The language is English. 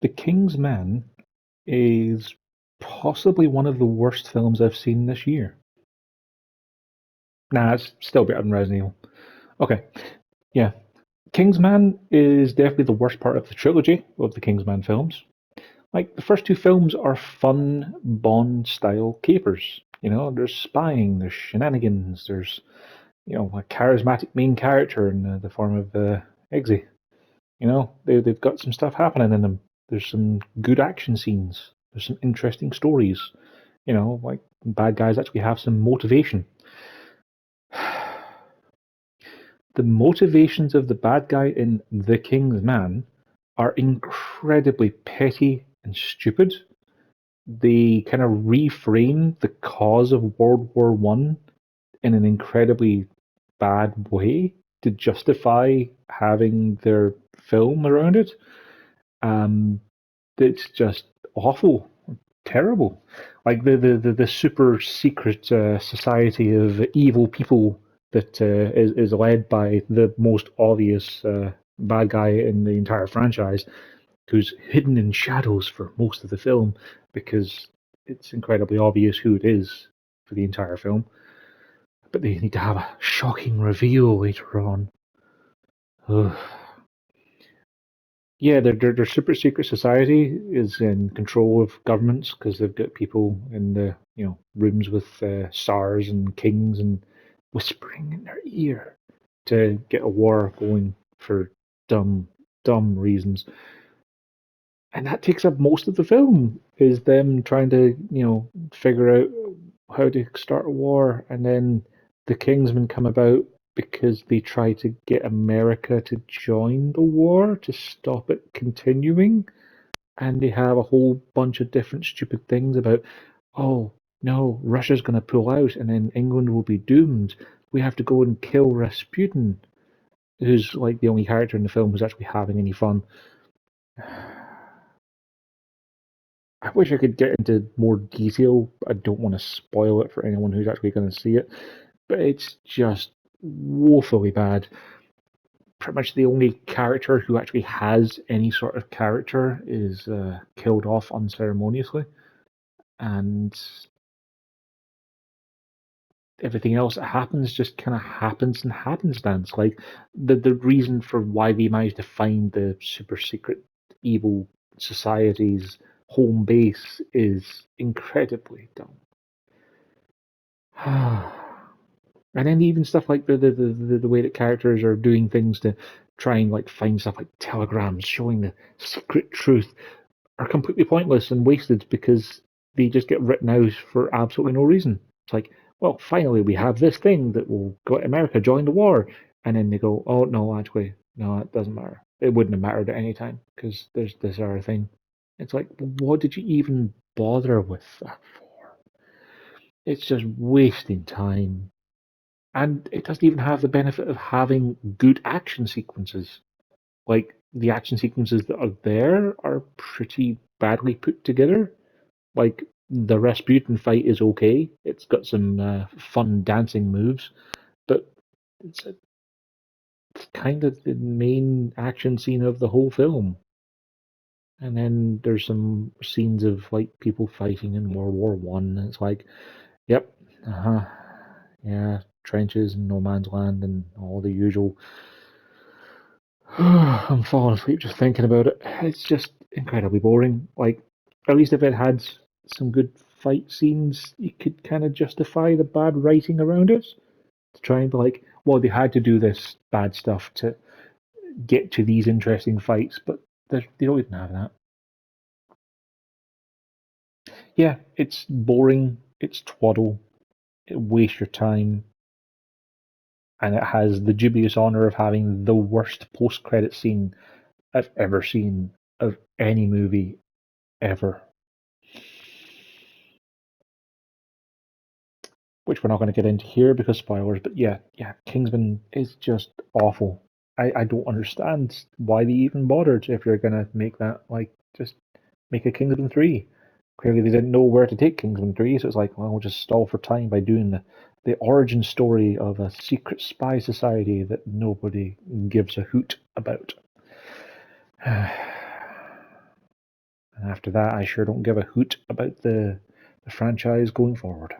The King's Man is possibly one of the worst films I've seen this year. Nah, it's still better than Resident Evil. Okay, yeah. Kingsman is definitely the worst part of the trilogy of the Kingsman films. Like, the first two films are fun Bond style capers. There's spying, there's shenanigans, there's, a charismatic main character in the form of Eggsy. They've got some stuff happening in them. There's some good action scenes, there's some interesting stories. Like, bad guys actually have some motivation. The motivations of the bad guy in The King's Man are incredibly petty and stupid. They kind of reframe the cause of World War One in an incredibly bad way to justify having their film around it. Um, it's just awful, terrible. Like the super secret society of evil people that is led by the most obvious bad guy in the entire franchise, who's hidden in shadows for most of the film because it's incredibly obvious who it is for the entire film. But they need to have a shocking reveal later on. Ugh. Yeah, their super secret society is in control of governments because they've got people in the rooms with tsars and kings and whispering in their ear to get a war going for dumb dumb reasons. And that takes up most of the film is them trying to figure out how to start a war, and then the Kingsmen come about because they try to get America to join the war to stop it continuing, and they have a whole bunch of different stupid things about, oh no, Russia's going to pull out and then England will be doomed. We have to go and kill Rasputin, who's like the only character in the film who's actually having any fun. I wish I could get into more detail. I don't want to spoil it for anyone who's actually going to see it, but it's just woefully bad. Pretty much the only character who actually has any sort of character is killed off unceremoniously, and everything else that happens just kind of happens in happenstance. Like the reason for why they managed to find the super secret evil society's home base is incredibly dumb. And then even stuff like the way that characters are doing things to try and like find stuff like telegrams showing the secret truth are completely pointless and wasted because they just get written out for absolutely no reason. It's like, well, finally we have this thing that will go America join the war, and then they go, oh no, actually, no, it doesn't matter. It wouldn't have mattered at any time because there's this other thing. It's like, what did you even bother with that for? It's just wasting time. And it doesn't even have the benefit of having good action sequences. Like, the action sequences that are there are pretty badly put together. Like, the Rasputin fight is okay. It's got some fun dancing moves, but it's, it's kind of the main action scene of the whole film. And then there's some scenes of like people fighting in World War One. It's like, yep, uh-huh, yeah, trenches and no man's land and all the usual. I'm falling asleep just thinking about it. It's just incredibly boring. Like, at least if it had some good fight scenes, you could kind of justify the bad writing around it. To try and be like, well, they had to do this bad stuff to get to these interesting fights, but they don't even have that. Yeah, it's boring, it's twaddle, it wastes your time, and it has the dubious honor of having the worst post-credit scene I've ever seen of any movie ever. Which we're not going to get into here because spoilers. But yeah, Kingsman is just awful. I don't understand why they even bothered if you're going to make that. Like, just make a Kingsman 3. Clearly, they didn't know where to take Kingsman 3, so it's like, well, we'll just stall for time by doing the origin story of a secret spy society that nobody gives a hoot about. after that, I sure don't give a hoot about the franchise going forward.